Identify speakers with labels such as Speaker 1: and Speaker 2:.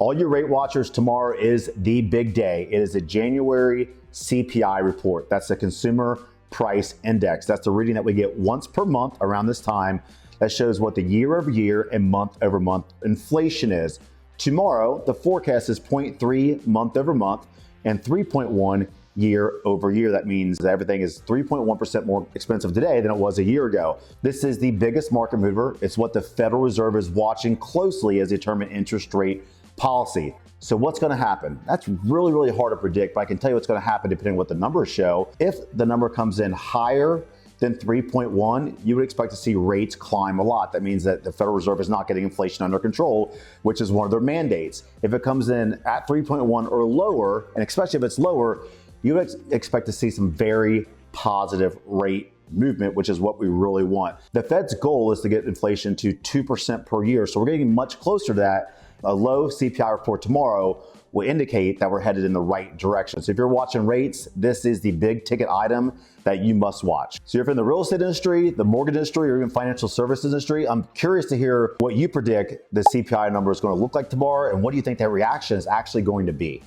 Speaker 1: All you rate watchers, tomorrow is the big day. It is the January CPI report. That's the Consumer Price Index. That's the reading that we get once per month around this time that shows what the year over year and month over month inflation is. Tomorrow, the forecast is 0.3 month over month and 3.1 year over year. That means that everything is 3.1% more expensive today than it was a year ago. This is the biggest market mover. It's what the Federal Reserve is watching closely as they determine interest rate policy. So what's going to happen? That's really, really hard to predict, but I can tell you what's going to happen depending on what the numbers show. If the number comes in higher than 3.1, you would expect to see rates climb a lot. That means that the Federal Reserve is not getting inflation under control, which is one of their mandates. If it comes in at 3.1 or lower, and especially if it's lower, you would expect to see some very positive rate movement, which is what we really want. The Fed's goal is to get inflation to 2% per year, so we're getting much closer to that. A low CPI report tomorrow will indicate that we're headed in the right direction. So if you're watching rates, this is the big ticket item that you must watch. So if you're in the real estate industry, the mortgage industry, or even financial services industry, I'm curious to hear what you predict the CPI number is going to look like tomorrow, and what do you think that reaction is actually going to be?